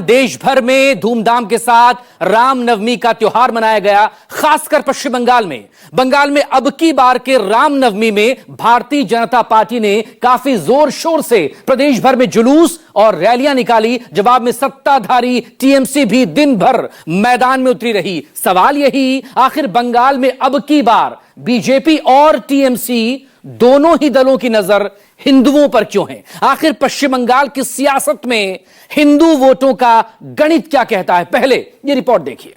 देश भर में धूमधाम के साथ रामनवमी का त्योहार मनाया गया। खासकर पश्चिम बंगाल में अब की बार के रामनवमी में भारतीय जनता पार्टी ने काफी जोर शोर से प्रदेश भर में जुलूस और रैलियां निकाली। जवाब में सत्ताधारी टीएमसी भी दिन भर मैदान में उतरी रही। सवाल यही, आखिर बंगाल में अब की बार बीजेपी और टीएमसी दोनों ही दलों की नजर हिंदुओं पर क्यों है? आखिर पश्चिम बंगाल की सियासत में हिंदू वोटों का गणित क्या कहता है? पहले ये रिपोर्ट देखिए।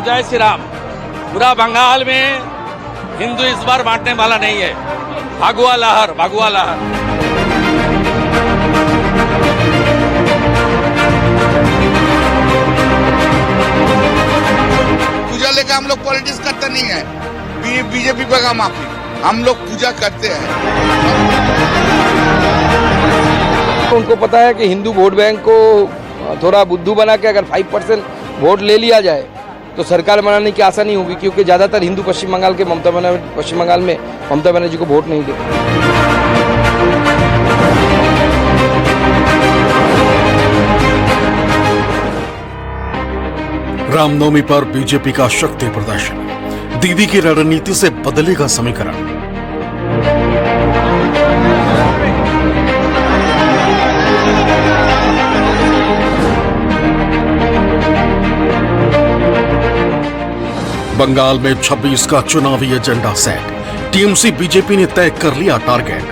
जय श्री राम। पूरा बंगाल में हिंदू इस बार बांटने वाला नहीं है। भगवा लहर, भगवा लहर। पूजा लेकर हम लोग पॉलिटिक्स करते नहीं है। बीजेपी का माफी, हम लोग पूजा करते हैं। उनको पता है कि हिंदू वोट बैंक को थोड़ा बुद्धू बना के अगर 5% वोट ले लिया जाए तो सरकार बनाने की आशा नहीं होगी, क्योंकि ज्यादातर हिंदू पश्चिम बंगाल में ममता बनर्जी को वोट नहीं देते। रामनवमी पर बीजेपी का शक्ति प्रदर्शन, दीदी की रणनीति से बदलेगा समीकरण। बंगाल में 26 का चुनावी एजेंडा सेट, टीएमसी बीजेपी ने तय कर लिया टारगेट।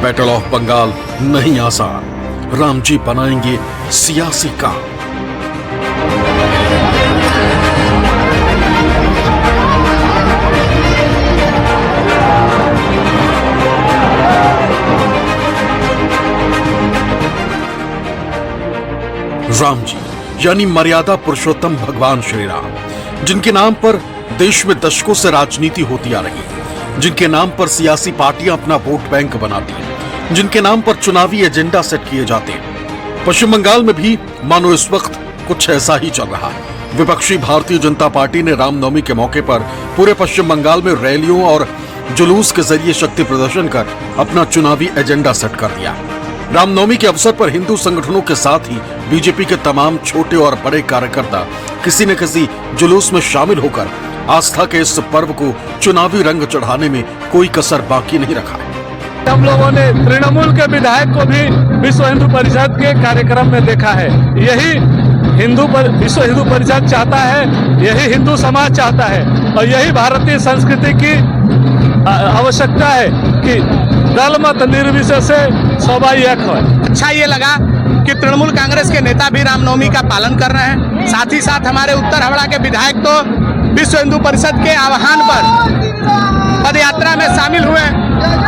बैटल ऑफ बंगाल नहीं आसान, राम जी बनाएंगे सियासी काम। राम जी यानी मर्यादा पुरुषोत्तम भगवान श्री राम, जिनके नाम पर देश में दशकों से राजनीति होती आ रही है, जिनके नाम पर सियासी पार्टियां अपना वोट बैंक बनाती हैं, जिनके नाम पर चुनावी एजेंडा सेट किए जाते हैं। पश्चिम बंगाल में भी मानो इस वक्त कुछ ऐसा ही चल रहा है। विपक्षी भारतीय जनता पार्टी ने रामनवमी के मौके पर पूरे पश्चिम बंगाल में रैलियों और जुलूस के जरिए शक्ति प्रदर्शन कर अपना चुनावी एजेंडा सेट कर दिया। रामनवमी के अवसर पर हिंदू संगठनों के साथ ही बीजेपी के तमाम छोटे और बड़े कार्यकर्ता किसी न किसी जुलूस में शामिल होकर आस्था के इस पर्व को चुनावी रंग चढ़ाने में कोई कसर बाकी नहीं रखा है। हम लोगों ने तृणमूल के विधायक को भी विश्व हिंदू परिषद के कार्यक्रम में देखा है। यही विश्व हिंदू परिषद चाहता है, यही हिंदू समाज चाहता है और यही भारतीय संस्कृति की आवश्यकता है कि दल मत निर्विशेष से सबाई एक हो। अच्छा ये लगा कि तृणमूल कांग्रेस के नेता भी रामनवमी का पालन कर रहे हैं। साथ ही साथ हमारे उत्तर हावड़ा के विधायक तो विश्व हिंदू परिषद के आह्वान पर पदयात्रा में शामिल हुए,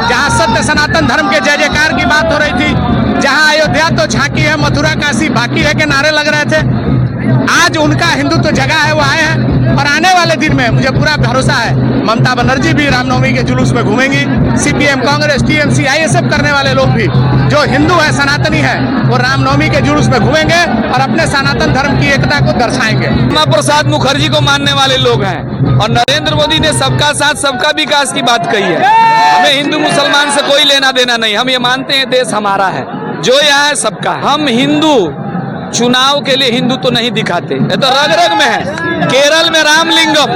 जहां सत्य सनातन धर्म के जय जयकार की बात हो रही थी, जहां अयोध्या तो झांकी है, मथुरा काशी बाकी है के नारे लग रहे थे। आज उनका हिंदुत्व जगह है, वो आए हैं और आने वाले दिन में मुझे पूरा भरोसा है ममता बनर्जी भी रामनवमी के जुलूस में घूमेंगी। सीपीएम, कांग्रेस, टीएमसी, आईएसएफ करने वाले लोग भी जो हिंदू है, सनातनी है, वो रामनवमी के जुलूस में घूमेंगे और अपने सनातन धर्म की एकता को दर्शाएंगे। श्यामा प्रसाद मुखर्जी को मानने वाले लोग हैं और नरेंद्र मोदी ने सबका साथ सबका विकास की बात कही है। हमें हिंदू मुसलमान से कोई लेना देना नहीं, हम ये मानते हैं देश हमारा है, जो यहाँ है सबका। हम हिंदू चुनाव के लिए हिंदू तो नहीं दिखाते, ये तो रग रग में है। केरल में रामलिंगम,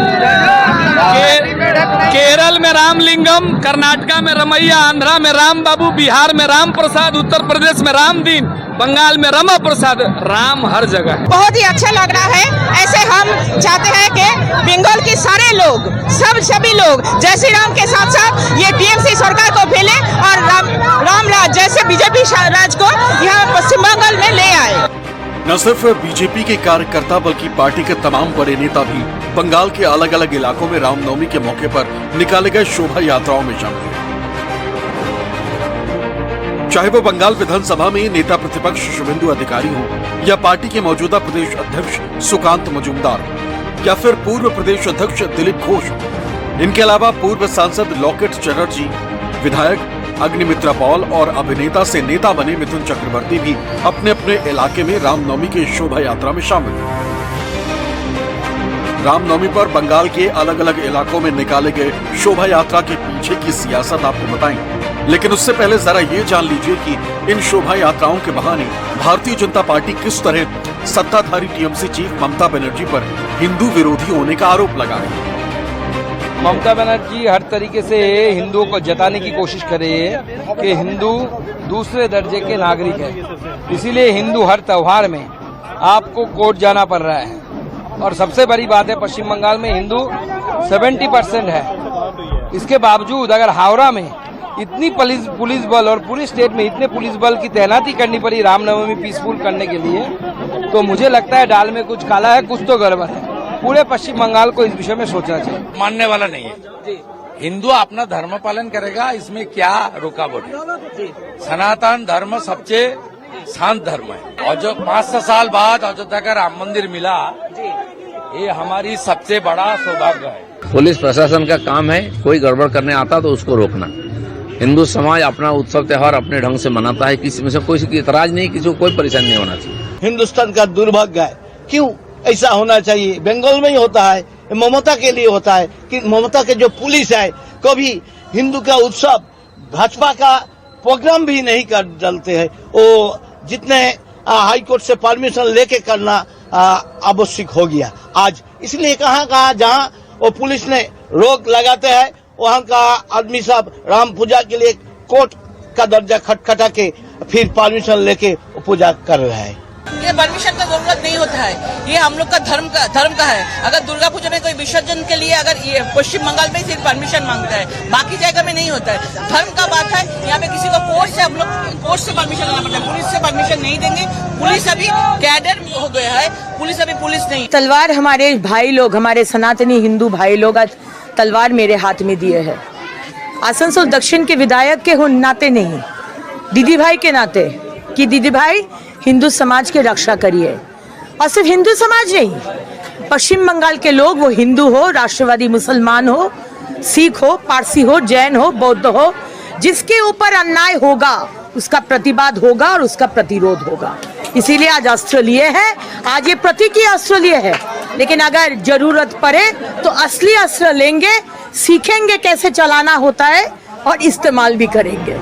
केरल में रामलिंगम, कर्नाटका में रमैया, आंध्रा में राम बाबू, बिहार में राम प्रसाद, उत्तर प्रदेश में राम दीन, बंगाल में रमा प्रसाद, राम हर जगह है। बहुत ही अच्छा लग रहा है। ऐसे हम चाहते हैं कि बंगाल के सारे लोग, सभी लोग जय श्री राम के साथ साथ ये टीएमसी सरकार को भेले और राम राज जैसे बीजेपी राज को यहाँ पश्चिम बंगाल में ले आए। न सिर्फ बीजेपी के कार्यकर्ता बल्कि पार्टी के तमाम बड़े नेता भी बंगाल के अलग अलग इलाकों में रामनवमी के मौके पर निकाले गए शोभा यात्राओं में शामिल हैं। चाहे वो बंगाल विधानसभा में नेता प्रतिपक्ष शुभेंदु अधिकारी हो या पार्टी के मौजूदा प्रदेश अध्यक्ष सुकांत मजूमदार हो या फिर पूर्व प्रदेश अध्यक्ष दिलीप घोष हो। इनके अलावा पूर्व सांसद लॉकेट चटर्जी, विधायक अग्निमित्रा पॉल और अभिनेता से नेता बने मिथुन चक्रवर्ती भी अपने अपने इलाके में रामनवमी की शोभा यात्रा में शामिल हैं। रामनवमी पर बंगाल के अलग अलग इलाकों में निकाले गए शोभा यात्रा के पीछे की सियासत आपको बताएंगे, लेकिन उससे पहले जरा ये जान लीजिए कि इन शोभा यात्राओं के बहाने भारतीय जनता पार्टी किस तरह सत्ताधारी टीएमसी चीफ ममता बनर्जी पर हिंदू विरोधी होने का आरोप लगा रही है। ममता बनर्जी हर तरीके से हिंदुओं को जताने की कोशिश कर रही है कि हिंदू दूसरे दर्जे के नागरिक है, इसीलिए हिंदू हर त्योहार में आपको कोर्ट जाना पड़ रहा है। और सबसे बड़ी बात है, पश्चिम बंगाल में हिंदू 70% है। इसके बावजूद अगर हावड़ा में इतनी पुलिस बल और पूरे स्टेट में इतने पुलिस बल की तैनाती करनी पड़ी रामनवमी पीसफुल करने के लिए, तो मुझे लगता है दाल में कुछ काला है, कुछ तो गड़बड़ है। पूरे पश्चिम बंगाल को इस विषय में सोचना चाहिए। मानने वाला नहीं है। हिंदू अपना धर्म पालन करेगा, इसमें क्या रुकावट है। सनातन धर्म सबसे शांत धर्म है और जो 500 साल बाद अयोध्या का राम मंदिर मिला, ये हमारी सबसे बड़ा सौभाग्य है। पुलिस प्रशासन का काम है, कोई गड़बड़ करने आता तो उसको रोकना। हिंदू समाज अपना उत्सव त्योहार अपने ढंग से मनाता है, किसी में से कोई इतराज नहीं, किसी को कोई परेशानी नहीं होना चाहिए। हिंदुस्तान का दुर्भाग्य है, क्यों ऐसा होना चाहिए? बंगाल में ही होता है, ममता के लिए होता है कि ममता के जो पुलिस है कभी हिंदू का उत्सव भाजपा का प्रोग्राम भी नहीं कर डालते हैं। वो जितने हाई कोर्ट से परमिशन लेके करना आवश्यक हो गया आज। इसलिए कहाँ जहाँ वो पुलिस ने रोक लगाते हैं वहाँ का आदमी सब राम पूजा के लिए कोर्ट का दर्जा खटखटा के फिर परमिशन लेके पूजा कर रहे हैं। ये परमिशन का जरूरत नहीं होता है, ये हम लोग का धर्म का है। अगर दुर्गा पूजा में कोई विसर्जन के लिए अगर ये पश्चिम बंगाल में सिर्फ परमिशन मांगता है, बाकी जगह में नहीं होता है। धर्म का बात है, यहाँ पे किसी को कोर्ट से हम लोग कोर्ट से परमिशन लेना पड़ता है, पुलिस से परमिशन नहीं देंगे। पुलिस अभी कैडर हो गया है, पुलिस अभी पुलिस नहीं। तलवार हमारे भाई लोग, हमारे सनातनी हिंदू भाई लोग आज तलवार मेरे हाथ में दिए है। आसनसोल दक्षिण के विधायक के नाते नहीं, दीदी भाई के नाते, कि दीदी भाई हिंदू समाज की रक्षा करिए। और सिर्फ हिंदू समाज नहीं, पश्चिम बंगाल के लोग, वो हिंदू हो, राष्ट्रवादी मुसलमान हो, सिख हो, पारसी हो, जैन हो, बौद्ध हो, जिसके ऊपर अन्याय होगा उसका प्रतिवाद होगा और उसका प्रतिरोध होगा। इसीलिए आज अस्त्र लिए है, आज ये प्रतीकी अस्त्र लिए है, लेकिन अगर जरूरत पड़े तो असली अस्त्र लेंगे, सीखेंगे कैसे चलाना होता है और इस्तेमाल भी करेंगे।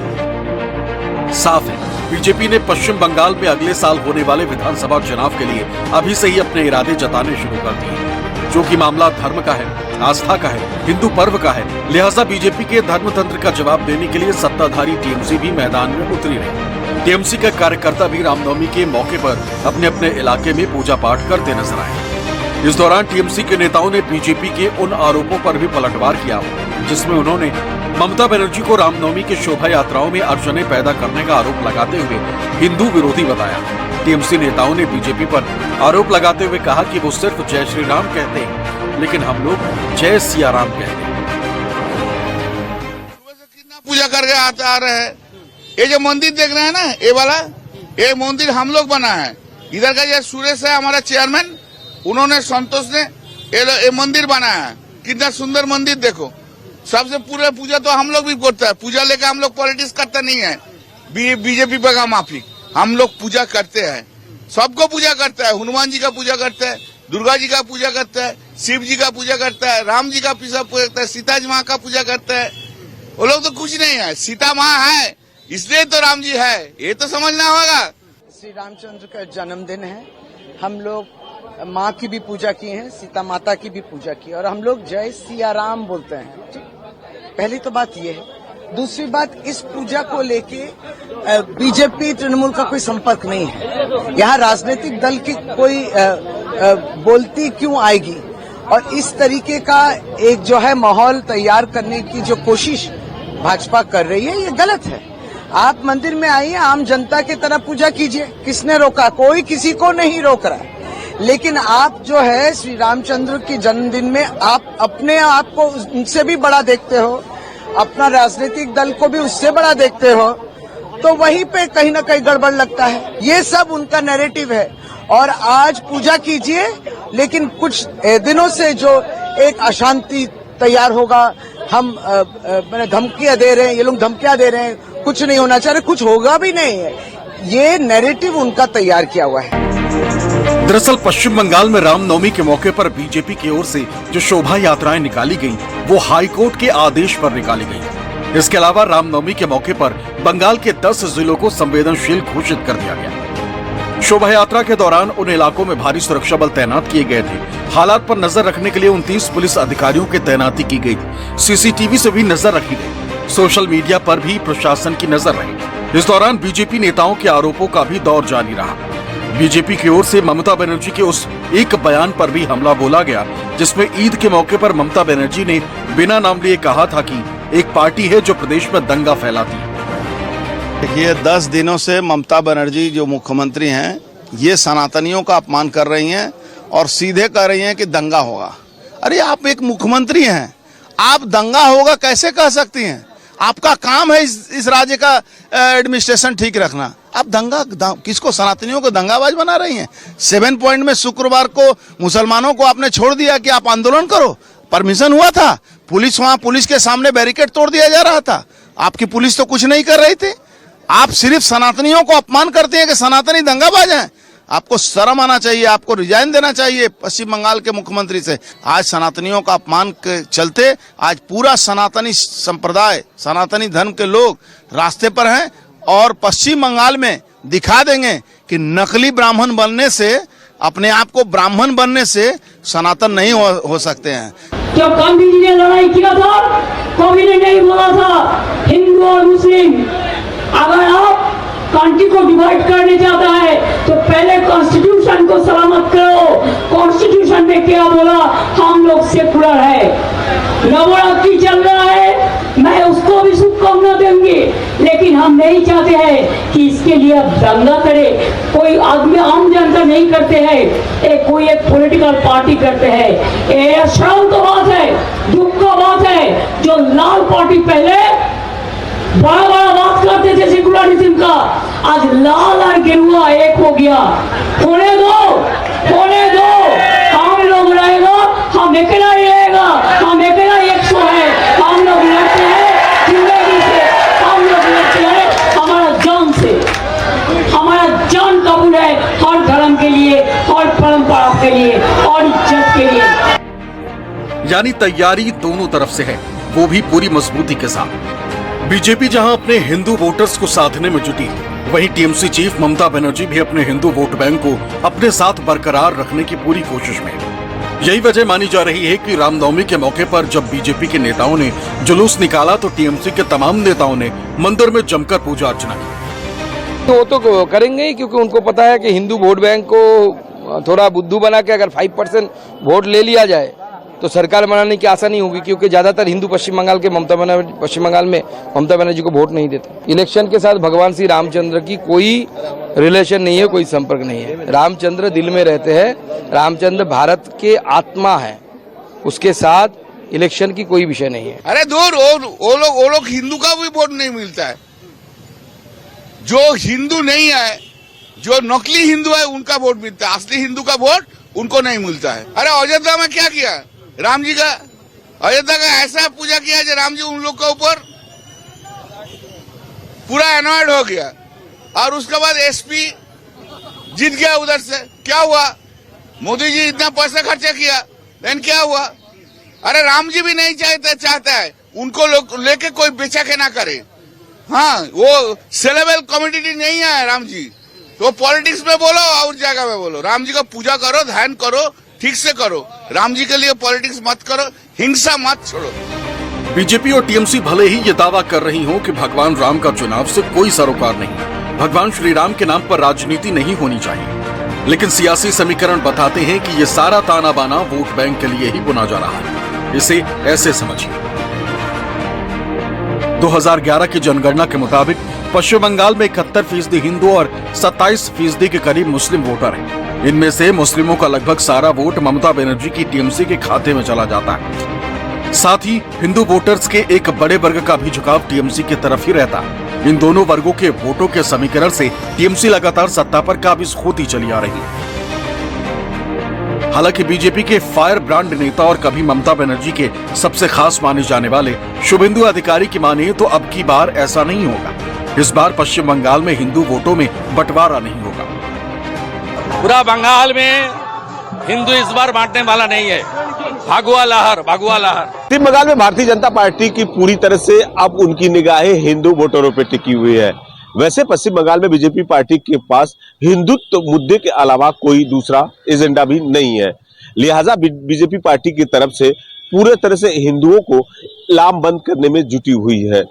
साफ है, बीजेपी ने पश्चिम बंगाल में अगले साल होने वाले विधानसभा चुनाव के लिए अभी से ही अपने इरादे जताने शुरू कर दिए, जो कि मामला धर्म का है, आस्था का है, हिंदू पर्व का है। लिहाजा बीजेपी के धर्म तंत्र का जवाब देने के लिए सत्ताधारी टीएमसी भी मैदान में उतरी रही। टीएमसी के कार्यकर्ता भी रामनवमी के मौके पर अपने अपने इलाके में पूजा पाठ करते नजर आए। इस दौरान टीएमसी के नेताओं ने बीजेपी के उन आरोपों पर भी पलटवार किया जिसमें उन्होंने ममता बनर्जी को रामनवमी की शोभा यात्राओं में अड़चनें पैदा करने का आरोप लगाते हुए हिंदू विरोधी बताया। टीएमसी नेताओं ने बीजेपी पर आरोप लगाते हुए कहा कि वो सिर्फ जय श्री राम कहते हैं, लेकिन हम लोग जय सिया राम कहते हैं। कितना पूजा करके आ रहे हैं। ये जो मंदिर देख रहे हैं ना, ये वाला, ये मंदिर हम लोग बना है। इधर का ये सुरेश है हमारा चेयरमैन, उन्होंने संतोष ने ये मंदिर बनाया है। कितना सुंदर मंदिर देखो। सबसे पूरे पूजा तो हम लोग भी करते हैं। पूजा लेकर हम लोग पॉलिटिक्स करते नहीं है, बीजेपी पे का माफी। हम लोग पूजा करते हैं, सबको पूजा करते हैं। हनुमान जी का पूजा करते हैं, दुर्गा जी का पूजा करते हैं, शिव जी का पूजा करता है, राम जी का पूजा करता है, सीता जी माँ का पूजा करते हैं। वो लोग तो कुछ नहीं है, सीता माँ है इसलिए तो राम जी है, ये तो समझना होगा। श्री रामचंद्र का जन्मदिन है। हम लोग माँ की भी पूजा की है, सीता माता की भी पूजा की, और हम लोग जय सिया राम बोलते हैं। ठीक, पहली तो बात ये है। दूसरी बात, इस पूजा को लेके बीजेपी तृणमूल का कोई संपर्क नहीं है। यहाँ राजनीतिक दल की कोई बोलती क्यों आएगी, और इस तरीके का एक जो है माहौल तैयार करने की जो कोशिश भाजपा कर रही है, ये गलत है। आप मंदिर में आइए, आम जनता की तरह पूजा कीजिए, किसने रोका? कोई किसी को नहीं रोक रहा है। लेकिन आप जो है श्री रामचंद्र के जन्मदिन में आप अपने आप को उनसे भी बड़ा देखते हो, अपना राजनीतिक दल को भी उससे बड़ा देखते हो, तो वहीं पे कहीं ना कहीं गड़बड़ लगता है। ये सब उनका नैरेटिव है। और आज पूजा कीजिए, लेकिन कुछ दिनों से जो एक अशांति तैयार होगा, हम मैंने धमकियां दे रहे हैं, ये लोग धमकियां दे रहे हैं, कुछ नहीं होना चाह रहे, कुछ होगा भी नहीं है, ये नैरेटिव उनका तैयार किया हुआ है। दरअसल पश्चिम बंगाल में रामनवमी के मौके पर बीजेपी की ओर से जो शोभा यात्राएं निकाली गईं, वो हाईकोर्ट के आदेश पर निकाली गईं। इसके अलावा रामनवमी के मौके पर बंगाल के 10 जिलों को संवेदनशील घोषित कर दिया गया। शोभा यात्रा के दौरान उन इलाकों में भारी सुरक्षा बल तैनात किए गए थे। हालात पर नजर रखने के लिए 29 पुलिस अधिकारियों की तैनाती की गई। सीसीटीवी से भी नजर रखी गई। सोशल मीडिया पर भी प्रशासन की नजर रही। इस दौरान बीजेपी नेताओं के आरोपों का भी दौर जारी रहा। बीजेपी की ओर से ममता बनर्जी के उस एक बयान पर भी हमला बोला गया, जिसमें ईद के मौके पर ममता बनर्जी ने बिना नाम लिए कहा था कि एक पार्टी है जो प्रदेश में दंगा फैलाती है। देखिए, 10 दिनों से ममता बनर्जी जो मुख्यमंत्री हैं, ये सनातनियों का अपमान कर रही हैं और सीधे कह रही हैं कि दंगा होगा। अरे आप एक मुख्यमंत्री हैं, आप दंगा होगा कैसे कह सकती हैं? आपका काम है इस राज्य का एडमिनिस्ट्रेशन ठीक रखना। आप किसको, सनातनियों को दंगाबाज बना रही हैं। 7 पॉइंट में शुक्रवार को मुसलमानों को आपने छोड़ दिया कि आप आंदोलन करो, परमिशन हुआ था। पुलिस के सामने बैरिकेड तोड़ दिया जा रहा था, आपकी पुलिस तो कुछ नहीं कर रही थी। आप सिर्फ सनातनियों को अपमान करते हैं कि सनातनी दंगाबाज हैं। आपको शर्म आना चाहिए, आपको रिजाइन देना चाहिए पश्चिम बंगाल के मुख्यमंत्री से। आज सनातनियों का अपमान के चलते आज पूरा सनातनी संप्रदाय, सनातनी धर्म के लोग रास्ते पर हैं, और पश्चिम बंगाल में दिखा देंगे कि नकली ब्राह्मण बनने से, अपने आप को ब्राह्मण बनने से सनातन नहीं हो सकते हैं। जब गांधी जी ने लड़ाई किया था, कभी ने नहीं बोला था हिंदू और मुस्लिम। अगर आप कंट्री को डिवाइड करने जाता है तो पहले कॉन्स्टिट्यूशन को सलामत करो। कॉन्स्टिट्यूशन में क्या बोला? हम लोग सेकुलर है। नवरात्रि चल रहा है, मैं उसको भी शुभकामना देंगे, लेकिन हम नहीं चाहते हैं कि इसके लिए अब दंगा करे। कोई आदमी, आम जनता नहीं करते हैं, कोई एक पॉलिटिकल पार्टी करते हैं। ये शर्म का बात है, दुख का बात है। जो लाल पार्टी पहले बड़ा बड़ा बात करते थे सेकुलरिज्म का, आज लाल और गेरुआ एक हो गया। होने दो, हम लोग रहेगा, हम अकेला ही रहेगा, हम अकेला 100 है। हम लोग लड़ते हैं जिंदगी से, हम लोग लड़ते हैं हमारा जान से। हमारा जान कबूल है हर धर्म के लिए, हर परंपरा के लिए और इज्जत के लिए। यानी तैयारी दोनों तरफ से है, वो भी पूरी मजबूती के साथ। बीजेपी जहां अपने हिंदू वोटर्स को साधने में जुटी, वहीं टीएमसी चीफ ममता बनर्जी भी अपने हिंदू वोट बैंक को अपने साथ बरकरार रखने की पूरी कोशिश में। यही वजह मानी जा रही है कि रामनवमी के मौके पर जब बीजेपी के नेताओं ने जुलूस निकाला तो टीएमसी के तमाम नेताओं ने मंदिर में जमकर पूजा अर्चना की। तो वो तो करेंगे ही, क्योंकि उनको पता है कि हिंदू वोट बैंक को थोड़ा बुद्धू बना के अगर 5% वोट ले लिया जाए तो सरकार बनाने की आशा नहीं होगी, क्योंकि ज्यादातर हिंदू पश्चिम बंगाल में ममता बनर्जी को वोट नहीं देते। इलेक्शन के साथ भगवान श्री रामचंद्र की कोई रिलेशन नहीं है, कोई संपर्क नहीं है। रामचंद्र दिल में रहते हैं, रामचंद्र भारत के आत्मा है, उसके साथ इलेक्शन की कोई विषय नहीं है। अरे दूर, वो लोग हिंदू का भी वोट नहीं मिलता है। जो हिंदू नहीं है, जो नकली हिंदू है, उनका वोट मिलता है। असली हिंदू का वोट उनको नहीं मिलता है। अरे अयोध्या में क्या किया राम जी का? अयोध्या का ऐसा पूजा किया जो राम जी उन लोग के ऊपर पूरा एनॉयड हो गया, और उसके बाद एसपी जीत गया उधर से। क्या हुआ? मोदी जी इतना पैसा खर्चा किया, लेकिन क्या हुआ? अरे राम जी भी नहीं चाहता है उनको लेके कोई बेचा के ना करे। हाँ, वो सेलेबल कम्युनिटी नहीं है राम जी, तो पॉलिटिक्स में बोलो और जगह में बोलो, राम जी का पूजा करो, ध्यान करो, ठीक से करो, राम जी के लिए पॉलिटिक्स मत करो, हिंसा मत छोड़ो। बीजेपी और टीएमसी भले ही ये दावा कर रही हो कि भगवान राम का चुनाव से कोई सरोकार नहीं, भगवान श्री राम के नाम पर राजनीति नहीं होनी चाहिए, लेकिन सियासी समीकरण बताते हैं कि ये सारा ताना बाना वोट बैंक के लिए ही बुना जा रहा है। इसे ऐसे समझिए, 2011 की जनगणना के मुताबिक पश्चिम बंगाल में 71% हिंदू और 27% के करीब मुस्लिम वोटर हैं। इनमें से मुस्लिमों का लगभग सारा वोट ममता बनर्जी की टीएमसी के खाते में चला जाता है। साथ ही हिंदू वोटर्स के एक बड़े वर्ग का भी झुकाव टीएमसी की तरफ ही रहता है। इन दोनों वर्गों के वोटों के समीकरण से टीएमसी लगातार सत्ता पर काबिज होती चली आ रही है। हालांकि बीजेपी के फायर ब्रांड नेता और कभी ममता बनर्जी के सबसे खास माने जाने वाले शुभेंदु अधिकारी की माने तो अब की बार ऐसा नहीं होगा। इस बार पश्चिम बंगाल में हिंदू वोटों में बंटवारा नहीं होगा। पूरा बंगाल में हिंदू इस बार बांटने वाला नहीं है। भगवा लहर, भगवा लहर। पश्चिम बंगाल में भारतीय जनता पार्टी की पूरी तरह से अब उनकी निगाहें हिंदू वोटरों पर टिकी हुई है। वैसे पश्चिम बंगाल में बीजेपी पार्टी के पास हिंदुत्व मुद्दे के अलावा कोई दूसरा एजेंडा भी नहीं है, लिहाजा बीजेपी पार्टी की तरफ से पूरे तरह से हिंदुओं को लामबंद करने में जुटी हुई है,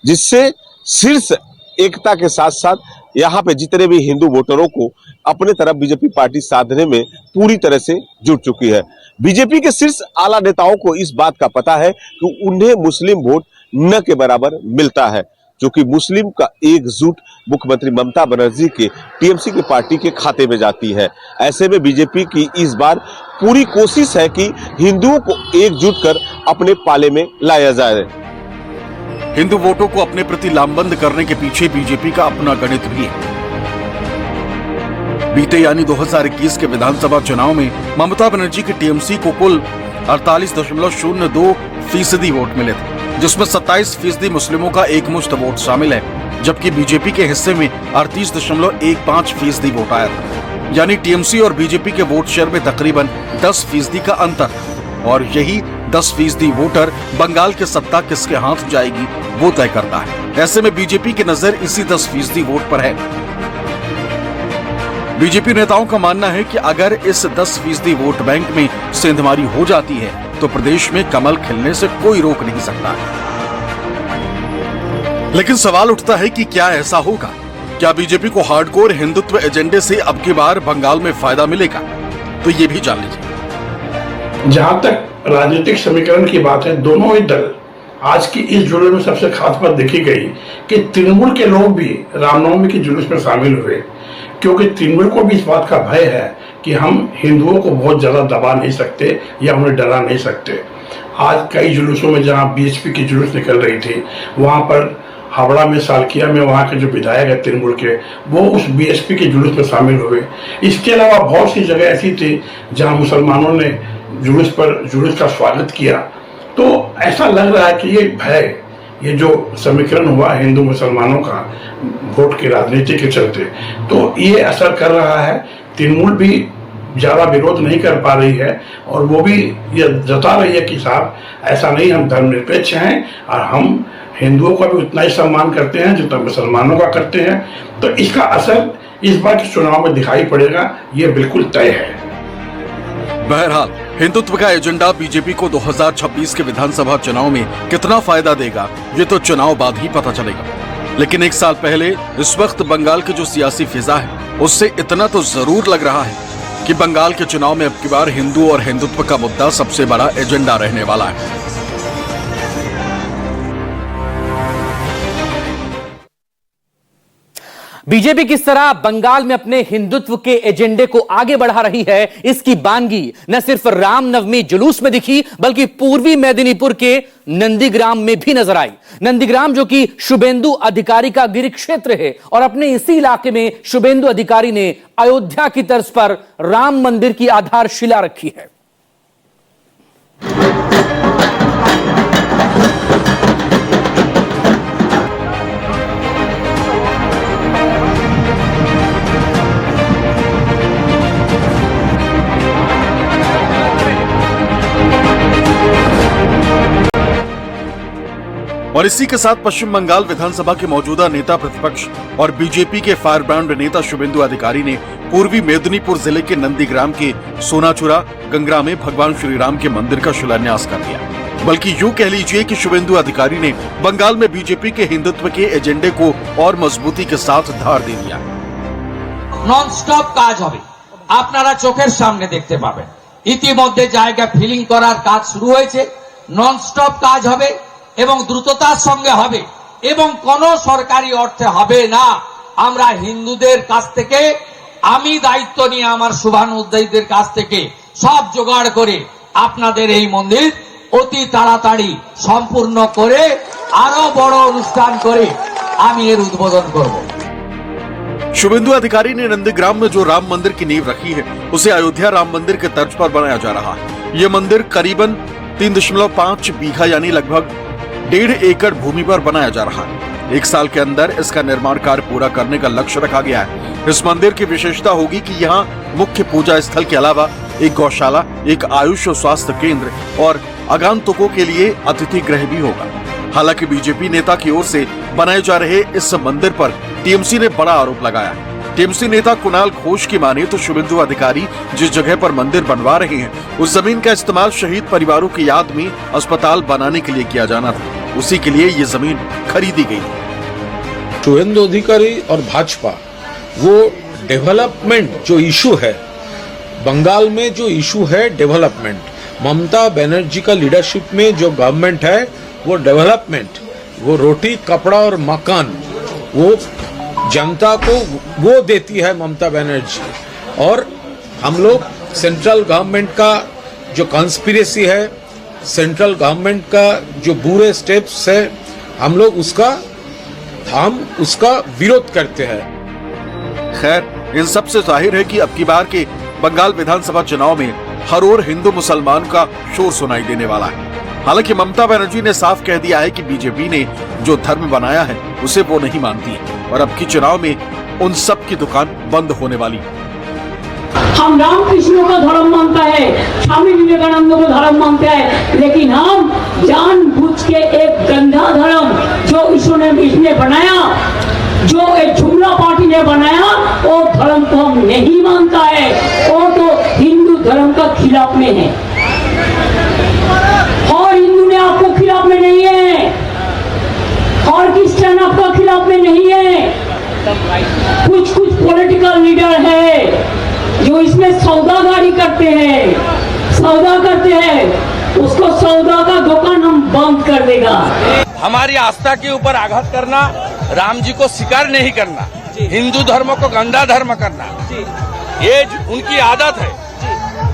जिससे शीर्ष एकता के साथ साथ यहाँ पे जितने भी हिंदू वोटरों को अपने तरफ बीजेपी पार्टी साधने में पूरी तरह से जुट चुकी है। बीजेपी के शीर्ष आला नेताओं को इस बात का पता है कि उन्हें मुस्लिम वोट न के बराबर मिलता है, जो कि मुस्लिम का एकजुट मुख्यमंत्री ममता बनर्जी के टीएमसी की पार्टी के खाते में जाती है। ऐसे में बीजेपी की इस बार पूरी कोशिश है कि हिंदुओं को एकजुट कर अपने पाले में लाया जाए। हिंदू वोटों को अपने प्रति लामबंद करने के पीछे बीजेपी का अपना गणित भी है। बीते यानी 2021 के विधानसभा चुनाव में ममता बनर्जी की टीएमसी को कुल 48.02% वोट मिले थे, जिसमें 27% मुस्लिमों का एकमुश्त वोट शामिल है, जबकि बीजेपी के हिस्से में 38.15% वोट आया था। यानी टीएमसी और बीजेपी के वोट शेयर में तकरीबन 10% का अंतर, और यही 10% वोटर बंगाल की सत्ता किसके हाथ जाएगी वो तय करता है। ऐसे में बीजेपी की नजर इसी 10% वोट पर है। बीजेपी नेताओं का मानना है कि अगर इस 10% वोट बैंक में सेंधमारी हो जाती है तो प्रदेश में कमल खिलने से कोई रोक नहीं सकता है। लेकिन सवाल उठता है कि क्या ऐसा होगा? क्या बीजेपी को हार्डकोर हिंदुत्व एजेंडे से अब की बार बंगाल में फायदा मिलेगा? तो ये भी जान लीजिए। जहां तक राजनीतिक समीकरण की बात है, दोनों ही दल आज की इस जुलूस में सबसे खास बात देखी गई कि तृणमूल के लोग भी रामनवमी के जुलूस में शामिल हुए, क्योंकि तृणमूल को भी इस बात का भय है कि हम हिंदुओं को बहुत ज्यादा दबा नहीं सकते या उन्हें डरा नहीं सकते। आज कई जुलूसों में जहां बीएसपी की जुलूस निकल रही थी, वहां पर हावड़ा में सालकिया में वहां के जो विधायक है तृणमूल के, वो उस बीएसपी के जुलूस में शामिल हुए। इसके अलावा बहुत सी जगह ऐसी थी जहां मुसलमानों ने जुलूस का स्वागत किया। तो ऐसा लग रहा है कि ये भय, ये जो समीकरण हुआ हिंदू मुसलमानों का वोट की राजनीति के चलते, तो ये असर कर रहा है। तृणमूल भी ज्यादा विरोध नहीं कर पा रही है और वो भी ये जता रही है कि साहब ऐसा नहीं, हम धर्मनिरपेक्ष हैं और हम हिंदुओं का भी उतना ही सम्मान करते हैं जितना मुसलमानों का करते हैं। तो इसका असर इस बार के चुनाव में दिखाई पड़ेगा, ये बिल्कुल तय है। बहरहाल हिंदुत्व का एजेंडा बीजेपी को 2026 के विधानसभा चुनाव में कितना फायदा देगा ये तो चुनाव बाद ही पता चलेगा। लेकिन एक साल पहले इस वक्त बंगाल की जो सियासी फिजा है, उससे इतना तो जरूर लग रहा है कि बंगाल के चुनाव में अब की बार हिंदू और हिंदुत्व का मुद्दा सबसे बड़ा एजेंडा रहने वाला है। बीजेपी किस तरह बंगाल में अपने हिंदुत्व के एजेंडे को आगे बढ़ा रही है, इसकी बानगी न सिर्फ रामनवमी जुलूस में दिखी बल्कि पूर्वी मेदिनीपुर के नंदीग्राम में भी नजर आई। नंदीग्राम जो कि शुभेंदु अधिकारी का गिर क्षेत्र है और अपने इसी इलाके में शुभेंदु अधिकारी ने अयोध्या की तर्ज पर राम मंदिर की आधारशिला रखी है। और इसी के साथ पश्चिम बंगाल विधानसभा के मौजूदा नेता प्रतिपक्ष और बीजेपी के फायर ब्रांड नेता शुभेंदु अधिकारी ने पूर्वी मेदिनीपुर जिले के नंदीग्राम के सोनाचुरा गंगरा में भगवान श्री राम के मंदिर का शिलान्यास कर दिया। बल्कि यूं कह लीजिए कि शुभेंदु अधिकारी ने बंगाल में बीजेपी के हिंदुत्व के एजेंडे को और मजबूती के साथ धार दे दिया। नॉन स्टप काज হবে, আপনারা চোখের সামনে দেখতে পাবেন। ইতিমধ্যে জায়গা ফিলিং করার কাজ শুরু হয়েছে। নন স্টপ কাজ হবে এবং দ্রুততার সঙ্গে হবে এবং কোনো সরকারি অর্থে হবে না। আমরা হিন্দুদের কাছ থেকে, আমি দায়িত্ব নিয়ে আমার শুভানুধ্যায়ীদের কাছ থেকে সব জোগাড় করে আপনাদের এই মন্দির অতি তাড়াতাড়ি সম্পূর্ণ করে আরো বড় অনুষ্ঠান করে আমি এর উদ্বোধন করব। शुभेंदु अधिकारी ने नंदीग्राम में जो राम मंदिर की नींव रखी है उसे अयोध्या राम मंदिर के तर्ज पर बनाया जा रहा है। ये मंदिर करीबन 3.5 बीघा यानी लगभग 1.5 एकड़ भूमि पर बनाया जा रहा है। 1 साल के अंदर इसका निर्माण कार्य पूरा करने का लक्ष्य रखा गया है। इस मंदिर की विशेषता होगी कि यहाँ मुख्य पूजा स्थल के अलावा एक गौशाला, एक आयुष और स्वास्थ्य केंद्र और आगंतुकों के लिए अतिथि गृह भी होगा। हालांकि बीजेपी नेता की ओर से बनाए जा रहे इस मंदिर पर टीएमसी ने बड़ा आरोप लगाया। टीएमसी नेता कुणाल घोष की माने तो शुभेंदु अधिकारी जिस जगह पर मंदिर बनवा रहे हैं उस जमीन का इस्तेमाल शहीद परिवारों की याद में अस्पताल बनाने के लिए किया जाना था, उसी के लिए ये जमीन खरीदी गई। शुभेंदु अधिकारी और भाजपा वो डेवलपमेंट जो इशू है, बंगाल में जो इशू है डेवलपमेंट, ममता बनर्जी का लीडरशिप में जो गवर्नमेंट है वो डेवलपमेंट, वो रोटी कपड़ा और मकान वो जनता को वो देती है ममता बनर्जी। और हम लोग सेंट्रल गवर्नमेंट का जो कॉन्स्पिरेसी है, सेंट्रल गवर्नमेंट का जो बुरे स्टेप्स है, हम लोग उसका विरोध करते हैं। खैर, इन सब से जाहिर है कि अब की बार के बंगाल विधानसभा चुनाव में हर ओर हिंदू मुसलमान का शोर सुनाई देने वाला है। हालांकि ममता बनर्जी ने साफ कह दिया है कि बीजेपी ने जो धर्म बनाया है उसे वो नहीं मानती है और अब की चुनाव में उन सब की दुकान बंद होने वाली है। हम रामकृष्ण का धर्म मानता है, स्वामी विवेकानंद को धर्म मानते हैं, लेकिन हम जानबूझ के एक गंदा धर्म जो इसने बनाया, जो एक जुमला पार्टी ने बनाया, वो धर्म को हम नहीं मानता है। वो तो हिंदू धर्म का खिलाफ में है और हिंदू ने आपको खिलाफ में नहीं है और क्रिश्चियन आपका खिलाफ में नहीं है। कुछ पॉलिटिकल लीडर है जो इसमें सौदागारी करते हैं, उसको सौदा का दुकान हम बंद कर देगा। हमारी आस्था के ऊपर आघात करना, राम जी को स्वीकार नहीं करना, हिंदू धर्म को गंदा धर्म करना, ये उनकी आदत है।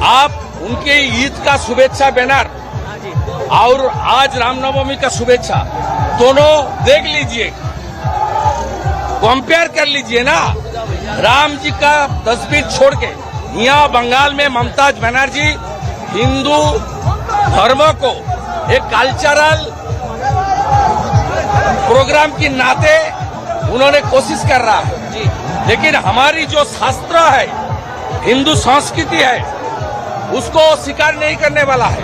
आप उनके ईद का शुभेच्छा बैनर और आज रामनवमी का शुभेच्छा दोनों देख लीजिए, कंपेयर कर लीजिए ना। राम जी का तस्वीर छोड़ के यहाँ बंगाल में ममता बनर्जी हिंदू धर्म को एक कल्चरल प्रोग्राम की नाते उन्होंने कोशिश कर रहा है, लेकिन हमारी जो शास्त्र है, हिंदू संस्कृति है, उसको स्वीकार नहीं करने वाला है।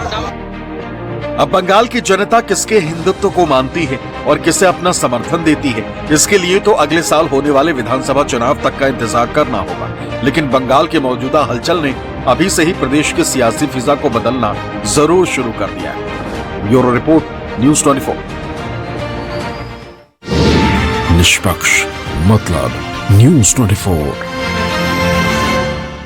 अब बंगाल की जनता किसके हिंदुत्व को मानती है और किसे अपना समर्थन देती है, इसके लिए तो अगले साल होने वाले विधानसभा चुनाव तक का इंतजार करना होगा। लेकिन बंगाल के मौजूदा हलचल ने अभी से ही प्रदेश के सियासी फिजा को बदलना जरूर शुरू कर दिया है। Bureau report, news 24। निष्पक्ष मतलब न्यूज़ 24।